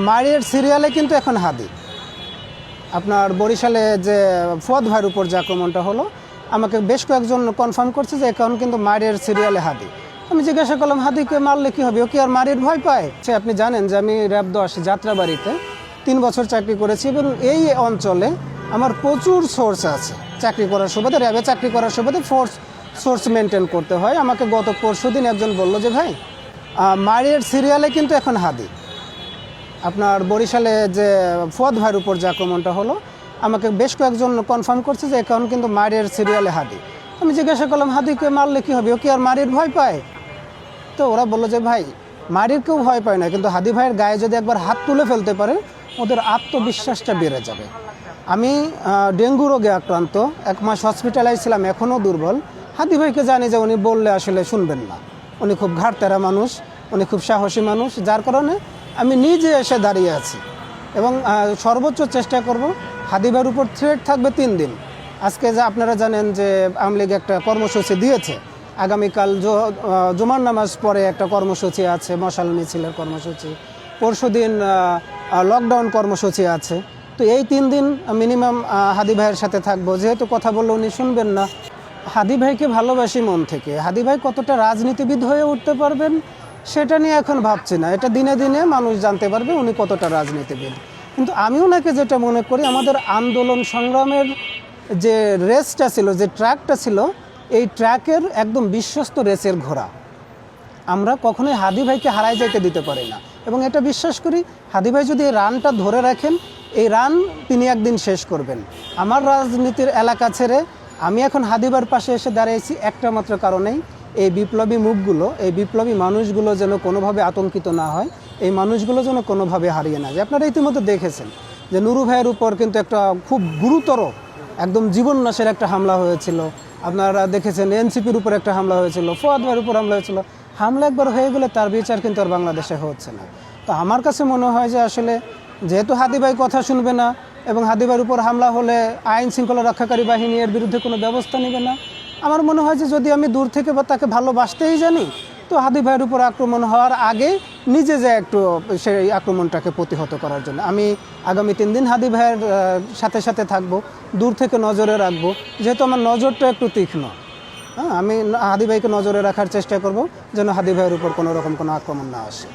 মারিয়ার সিরিয়ালে কিন্তু এখন হাদি। আপনার বরিশালে যে ফুয়াদ ভাইয়ের উপর যে আক্রমণটা হলো, আমাকে বেশ কয়েকজন কনফার্ম করছে যে এখন কিন্তু মারিয়ার সিরিয়ালে হাদি। আমি জিজ্ঞাসা করলাম, হাদিকে মারলে কী হবে, ও কি আর মারির ভয় পায়? সে আপনি জানেন যে আমি র্যাব 10 যাত্রাবাড়িতে 3 বছর চাকরি করেছি এবং এই অঞ্চলে আমার প্রচুর সোর্স আছে। চাকরি করার সুবাদে, র্যাবে চাকরি করার সুবাদে সোর্স মেনটেন করতে হয়। আমাকে গত পরশুদিন একজন বলল যে ভাই, মারিয়ার সিরিয়ালে কিন্তু এখন হাদি। আপনার বরিশালে যে ফুয়াদ ভাইয়ের উপর যে আক্রমণটা হলো, আমাকে বেশ কয়েকজন কনফার্ম করছে যে এখন কিন্তু মারিয়ার সিরিয়ালে হাদি। আমি জিজ্ঞাসা করলাম, হাদিকে মারলে কী হবে, ও কি আর মারির ভয় পায়? তো ওরা বললো যে ভাই, মারির কেউ ভয় পায় না, কিন্তু হাদি ভাইয়ের গায়ে যদি একবার হাত তুলে ফেলতে পারে ওদের আত্মবিশ্বাসটা বেড়ে যাবে। আমি ডেঙ্গু রোগে আক্রান্ত, 1 মাস হসপিটালাইজ ছিলাম, এখনও দুর্বল। হাদি ভাইকে জানি যে উনি বললে আসলে শুনবেন না। উনি খুব ঘাড়তেরা মানুষ, উনি খুব সাহসী মানুষ, যার কারণে আমি নিজে এসে দাঁড়িয়ে আছি এবং সর্বোচ্চ চেষ্টা করব। হাদি ভাইয়ের উপর থ্রেট থাকবে 3 দিন। আজকে যে আপনারা জানেন যে আওয়ামী লীগ একটা কর্মসূচি দিয়েছে, আগামীকাল জুমার নামাজ পরে একটা কর্মসূচি আছে, মশাল মিছিলের কর্মসূচি, পরশুদিন লকডাউন কর্মসূচি আছে। তো এই 3 দিন মিনিমাম হাদি ভাইয়ের সাথে থাকবো। যেহেতু কথা বললে উনি শুনবেন না, হাদি ভাইকে ভালোবাসি মন থেকে। হাদি ভাই কতটা রাজনীতিবিদ হয়ে উঠতে পারবেন সেটা নিয়ে এখন ভাবছি না, এটা দিনে দিনে মানুষ জানতে পারবে উনি কতটা রাজনীতিবিদ। কিন্তু আমি ওনাকে যেটা মনে করি, আমাদের আন্দোলন সংগ্রামের যে রেসটা ছিল, যে ট্র্যাকটা ছিল, এই ট্র্যাকের একদম বিশ্বস্ত রেসের ঘোড়া। আমরা কখনোই হাদি ভাইকে হারাই যাইতে দিতে পারি না এবং এটা বিশ্বাস করি, হাদি ভাই যদি এই রানটা ধরে রাখেন, এই রান তিনি একদিন শেষ করবেন। আমার রাজনীতির এলাকা ছেড়ে আমি এখন হাদি ভাইয়ের পাশে এসে দাঁড়িয়েছি একটা মাত্র কারণেই, এই বিপ্লবী মুখগুলো, এই বিপ্লবী মানুষগুলো যেন কোনোভাবে আতঙ্কিত না হয়, এই মানুষগুলো যেন কোনোভাবে হারিয়ে না যায়। আপনারা ইতিমধ্যে দেখেছেন যে নুরু ভাইয়ের উপর কিন্তু একটা খুব গুরুতর, একদম জীবননাশের একটা হামলা হয়েছিল। আপনারা দেখেছেন এনসিপির উপর একটা হামলা হয়েছিল, ফুয়াদ ভাইয়ের উপর হামলা হয়েছিল। হামলা একবার হয়ে গেলে তার বিচার কিন্তু আর বাংলাদেশে হচ্ছে না। তো আমার কাছে মনে হয় যে আসলে যেহেতু হাদি ভাই কথা শুনবে না এবং হাদি ভাইয়ের উপর হামলা হলে আইন শৃঙ্খলা রক্ষাকারী বাহিনী এর বিরুদ্ধে কোনো ব্যবস্থা নেবে না, আমার মনে হয় যে যদি আমি দূর থেকে বা তাকে ভালোবাসতেই জানি, তো হাদি ভাইয়ের উপর আক্রমণ হওয়ার আগে নিজে যে একটু সেই আক্রমণটাকে প্রতিহত করার জন্য আমি আগামী 3 দিন হাদি ভাইয়ের সাথে সাথে থাকবো, দূর থেকে নজরে রাখবো। যেহেতু আমার নজরটা একটু তীক্ষ্ণ, আমি হাদি ভাইকে নজরে রাখার চেষ্টা করব যেন হাদি ভাইয়ের উপর কোনো রকম কোনো আক্রমণ না আসে।